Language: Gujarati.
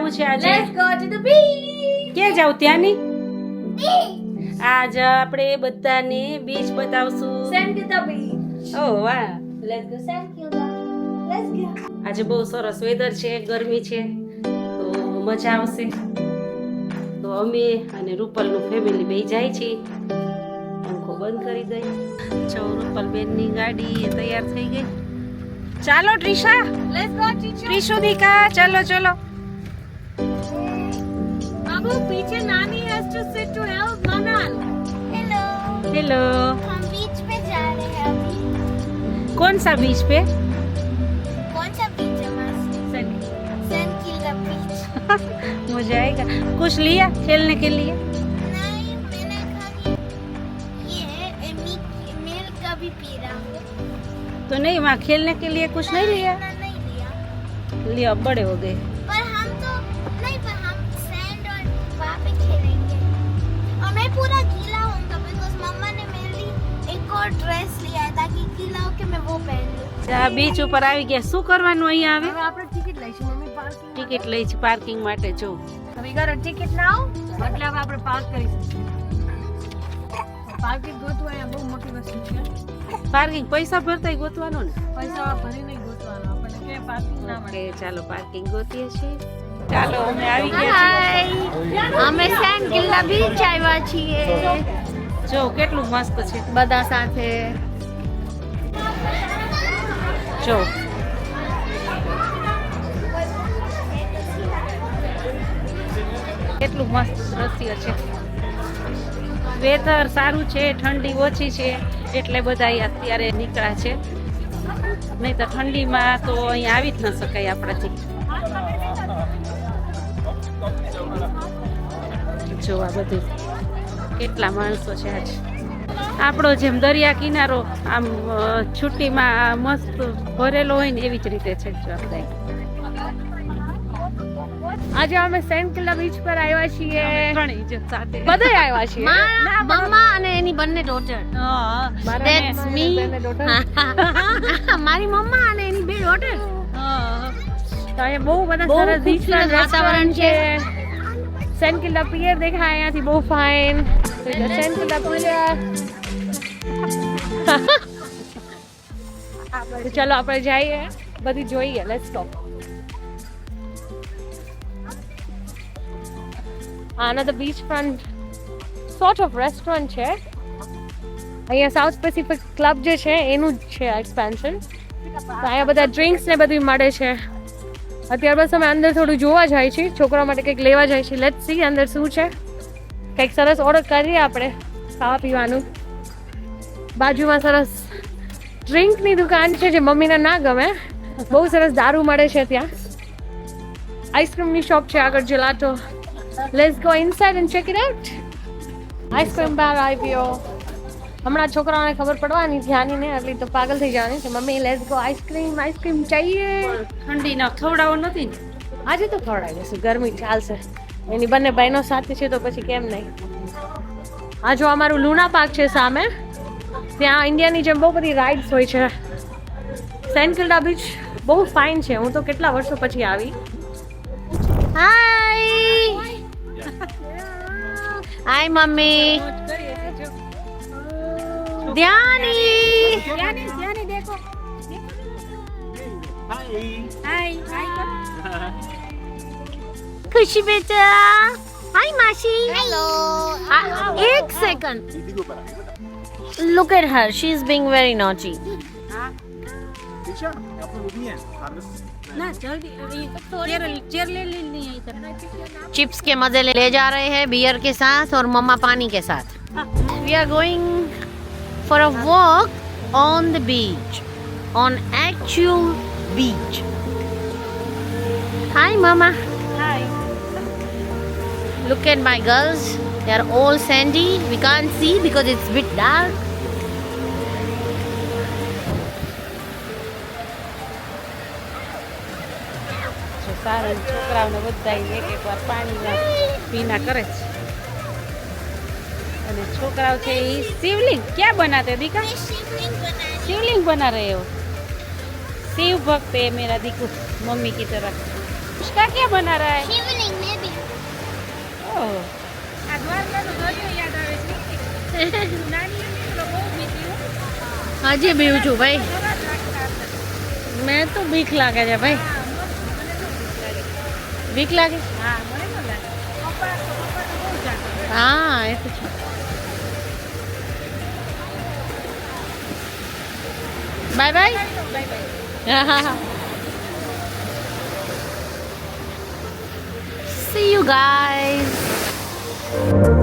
જવું છે આજે? Let's go to the beach. ક્યાં જાવ ત્યાંની? Beach. આજ આપણે બધાને બીચ બતાવશું. San Kilda Beach. ઓ વાહ, Let's go San Kilda. Let's go. આજે બહુ સરસ વેધર છે, ગરમી છે, તો મજા આવશે. તો અમે અને રૂપલનું ફેમિલી બે જાય છે. પંખો બંધ કરી દઈ. જો રૂપલ બેનની ગાડી તૈયાર થઈ ગઈ. ચાલો ટ્રિશા, Let's go teacher. ત્રિશુદિકા, ચલો ચલો. बाबू पीछे नानी has to sit to help Manal. Hello. Hello, हम बीच पे जा रहे हैं अभी. कौन सा बीच पे? कौन सा बीच है मासी? San Kilda Beach. मुझे आएगा. कुछ लिया खेलने के लिए? नहीं मैंने खाली ये मिल्क का भी पी रहा हूँ. तो नहीं, वहाँ खेलने के लिए कुछ नहीं लिया? नहीं लिया. लिया, अब बड़े हो गए. पर हम तो नहीं पर हम सैंड और वहाँ पे खेलेंगे और मैं पूरा गीला होऊंगा बिकॉज मम्मा ने मेरे लिए एक और ड्रेस लिया है ताकि गीला होके मैं वो पहन लूं. આ બીચ ઉપર આવી ગયા. શું કરવાનું અહીંયા આવે? હવે આપણે ટિકિટ લઈશું મમ્મી પાર્કિંગ ટિકિટ લઈ છે પાર્કિંગ માટે. જો વી ગોટ અ ટિકિટ નાઉ એટલે હવે આપણે પાર્ક કરીશું. પાર્કિંગ ગોતવું અહીંયા બહુ મોટી વસ્તુ છે. પાર્કિંગ પૈસા ભરતાય ગોતવાનું ને? પૈસા ભરીને ગોતવાનું આપણને કે પાર્કિંગ ના મળે. ઓકે, ચાલો પાર્કિંગ ગોતીએ છીએ. ચાલો અમે આવી ગયા છીએ. અમે સેન્ટ કિલ્લા બીચ આવ્યા છીએ જો કેટલું મસ્ત છે. બધા સાથે. જો કેટલું મસ્ત દ્રશ્ય છે. વેધર સારું છે, ઠંડી ઓછી છે એટલે બધા અત્યારે નીકળ્યા છે. નહીં તો ઠંડીમાં તો અહીંયા આવી જ ન શકાય આપણાથી. જો આ બધું કેટલા માણસો છે આજ. આપણો જેમ દરિયા કિનારો આમ છુટ્ટીમાં મસ્ત ભરેલો હોય ને એવી જ રીતે છે. જો આપણે આજે અમે સેન્ટ કિલ્લા બીચ પર આવ્યા છીએ. ઘણી જ સાથે બધા આવ્યા છીએ. મમ્મા અને એની બંને ડોટર. That's me. મારી મમ્મા અને એની બે ડોટર. તો અહીંયા બહુ બધા બહુ સરસ ખૂબસૂરત વાતાવરણ છે. સેન્ટ કિલ્લા પિયર દેખાય અહીંયાથી બહુ ફાઇન. સેન્ટ કિલ્લા પિયર. ચલો આપણે જઈએ બધી જોઈએ. Let's go. આના the beach front sort of restaurant છે. અહીંયા સાઉથ પેસિફિક ક્લબ જે છે એનું જ છે એક્સપેન્શન. અહીંયા બધા ડ્રિંક્સ ને બધું મળે છે. અત્યારે બસ અમે અંદર થોડું જોવા જાય છે, છોકરા માટે કંઈક લેવા જાય છે. લેટ્સ સી અંદર શું છે. કંઈક સરસ ઓર્ડર કરીએ આપણે ખાવા પીવાનું. બાજુમાં સરસ ડ્રિંકની દુકાન છે જે મમ્મીને ના ગમે. બહુ સરસ દારૂ મળે છે ત્યાં. આઈસ્ક્રીમની શોપ છે આગળ, gelato. Let's go inside and check it out. Ice cream bar આવ્યો. હમણાં છોકરાઓને ખબર પડવાની ધ્યાની ને એટલે તો પાગલ થઈ જવાની છે. Mummy let's go ice cream, ice cream ચાહીએ. ઠંડી ના ખવડાવો નથી ને? આજે તો ખવડાવી દઈશું, ગરમી ચાલશે. એની બંને બહેનો સાથે છે તો પછી કેમ નહીં. આ જો અમારું લુના પાર્ક છે સામે. ત્યાં ઇન્ડિયાની જેમ બહુ બધી રાઇડ્સ હોય છે. સેન્ટ કિલ્ડા બીચ બહુ ફાઇન છે. હું તો કેટલા વર્ષો પછી આવી. હાય હાય મમ્મી. ધ્યાની દેખો. હાય. खुशी बेटा. हाय मासी. हेलो. एक second. Look at her. She is being very naughty. ના જલ્દી ચેર ले लेनी है इधर. चिप्स के मजे ले जा रहे हैं बियर के साथ और मम्मा पानी के साथ. We are going for a walk on the beach, on actual beach. Hi mama. Hi. Look at my girls. They are all sandy. We can't see because it's a bit dark. સારા છોકરાઓને બધા એક એક વાર પાણીમાં પીના કરે છે. અને છોકરાઓ છે એ શિવલિંગ ક્યાં બનાતે દીકા? शिवलिंग बना रहे हो? शिव भक्त है मेरा दीकू, मम्मी की तरह. उसका क्या बना रहा है? शिवलिंग में भी ओह, હજી બીવું છું ભાઈ. મેં તો બીક લાગે છે ભાઈ. બીક લાગે? હા એ તો છે. Bye bye. હા હા હા. See you guys.